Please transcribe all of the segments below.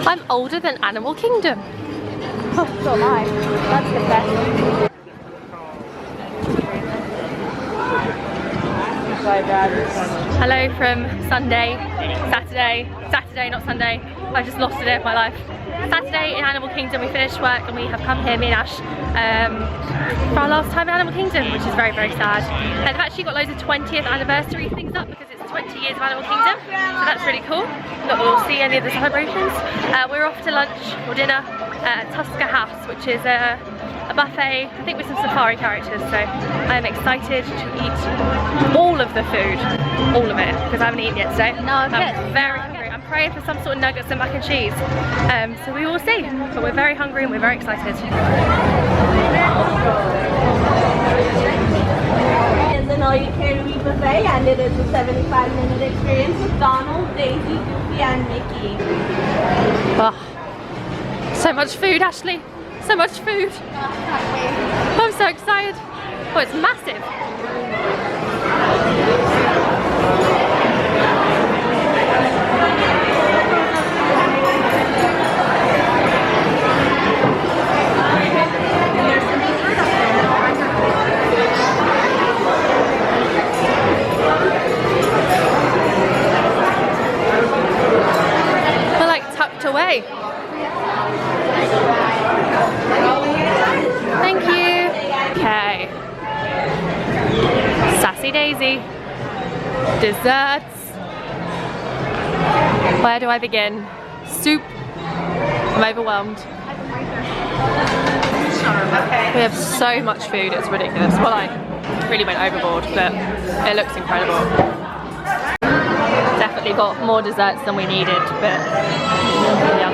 I'm older than Animal Kingdom. Oh, so am I. That's the best. Hello from Sunday, Saturday, not Sunday. I just lost a day of my life. Saturday in Animal Kingdom, we finished work and we have come here, me and Ash, for our last time in Animal Kingdom, which is very, very sad. And they've actually got loads of 20th anniversary things up because it's 20 years of Animal Kingdom, so that's really cool. Not that we'll see any of the celebrations. We're off to lunch or dinner at Tusker House, which is a buffet, I think with some safari characters, so I'm excited to eat all of the food, all of it, because I haven't eaten yet today. No, I'm very hungry. I'm praying for some sort of nuggets and mac and cheese, so we will see, but we're very hungry and we're very excited. It's an all-you-can-eat buffet, and it is a 75-minute experience with Donald, Daisy, Goofy, and Mickey. Oh, so much food, Ashley. So much food. I'm so excited. Oh, it's massive. We're like tucked away. Thank you. Okay. Sassy Daisy. Desserts. Where do I begin? Soup. I'm overwhelmed. We have so much food, it's ridiculous. Well, I really went overboard, but it looks incredible. Definitely got more desserts than we needed, but yeah.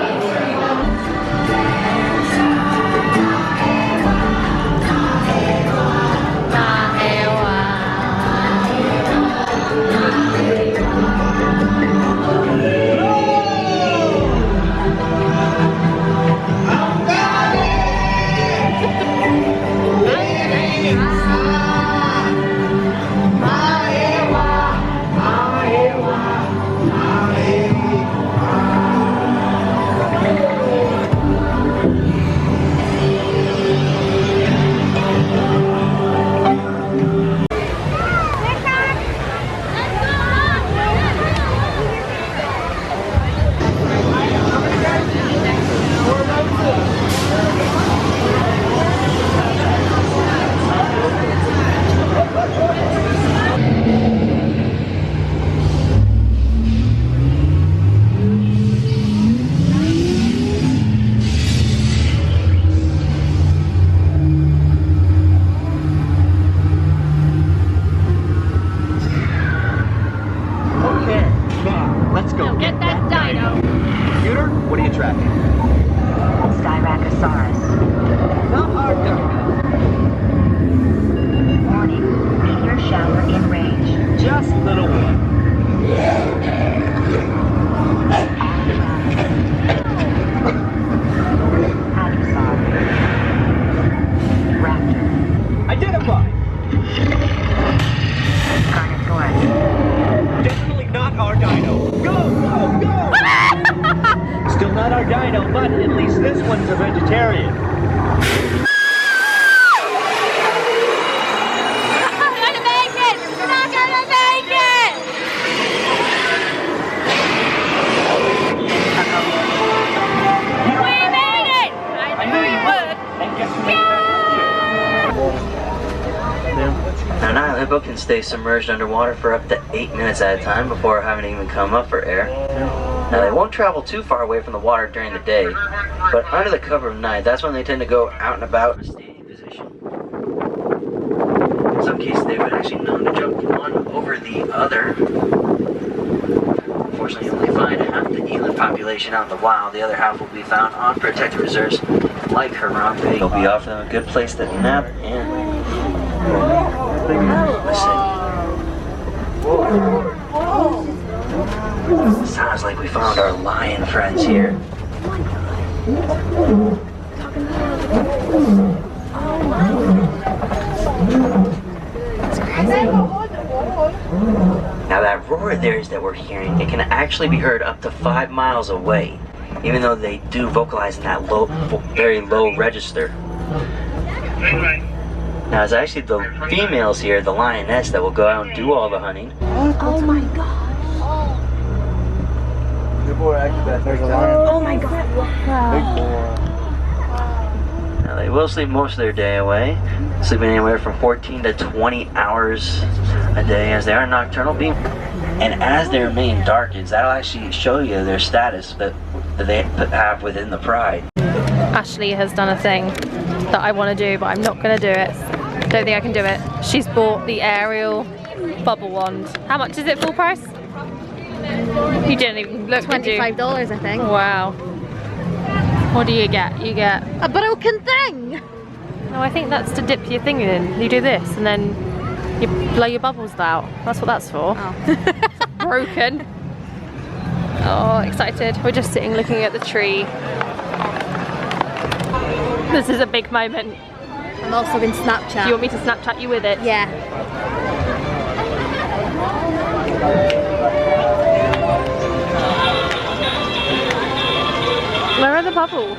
But at least this one's a vegetarian. Now, an island hippo can stay submerged underwater for up to 8 minutes at a time before having to even come up for air. Now, they won't travel too far away from the water during the day, but under the cover of night, that's when they tend to go out and about in a standing position. In some cases, they would actually known to jump one over the other. Unfortunately, you only find half the eland population out in the wild. The other half will be found on protected reserves like Harambe. They'll be offering them a good place to nap and listen. Sounds like we found our lion friends here. Now that roar of theirs that we're hearing, it can actually be heard up to 5 miles away. even though they do vocalize in that low, very low register. Now it's actually the females here, the lioness, that will go out and do all the hunting. Oh my gosh. Oh my god. Now they will sleep most of their day away, sleeping anywhere from 14 to 20 hours a day, as they are nocturnal beings. And as their mane darkens, that'll actually show you their status that they have within the pride. Ashley has done a thing that I want to do, but I'm not going to do it. Don't think I can do it. She's bought the Ariel bubble wand. How much is it full price? You didn't even look, did you? $25, I think. Wow. What do you get? You get A broken thing! no, I think that's to dip your thing in. You do this and then you blow your bubbles out. That's what that's for. Oh. Broken. Oh, excited. We're just sitting looking at the tree. This is a big moment. I'm also in Snapchat. Do you want me to Snapchat you with it? Yeah. Where are the bubbles?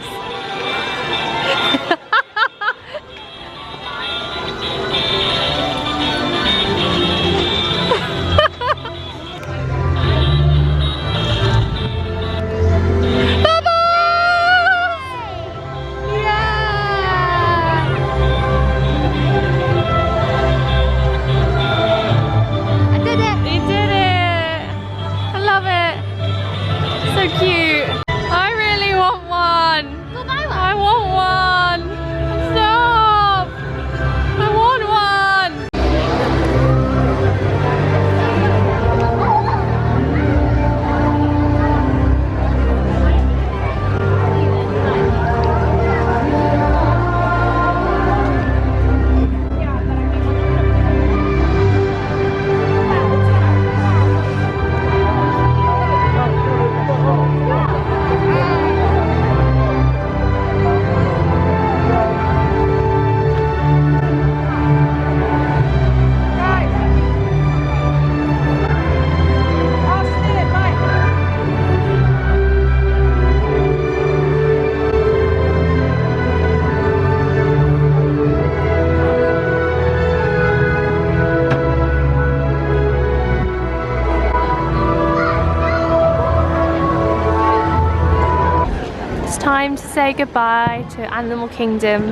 Time to say goodbye to Animal Kingdom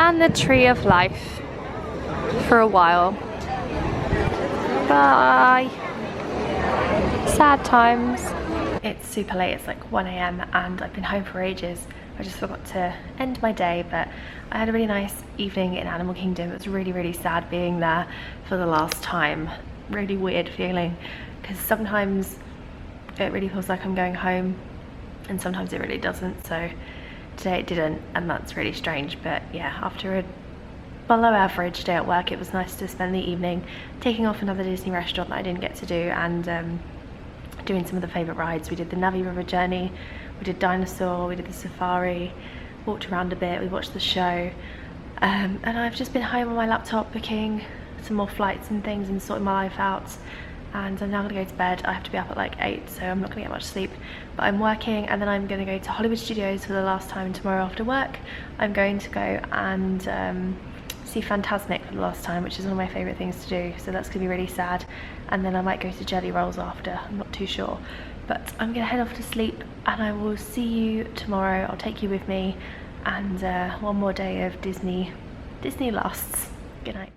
and the Tree of Life for a while. Bye. Sad times. It's super late, it's like 1 AM and I've been home for ages. I just forgot to end my day, but I had a really nice evening in Animal Kingdom. It was really, really sad being there for the last time. Really weird feeling, because sometimes it really feels like I'm going home and sometimes it really doesn't, so today it didn't, and that's really strange. But yeah, after a below average day at work, it was nice to spend the evening taking off another Disney restaurant that I didn't get to do, and doing some of the favourite rides. We did the Navi River journey, we did Dinosaur, we did the safari, walked around a bit, we watched the show, and I've just been home on my laptop booking some more flights and things and sorting my life out. And I'm now gonna go to bed. I have to be up at like 8, so I'm not gonna get much sleep, but I'm working, and then I'm gonna go to Hollywood Studios for the last time tomorrow after work. I'm going to go and see Fantasmic for the last time, which is one of my favourite things to do, so that's gonna be really sad. And then I might go to Jelly Rolls after, I'm not too sure, but I'm gonna head off to sleep, and I will see you tomorrow. I'll take you with me, and one more day of Disney lasts. Good night.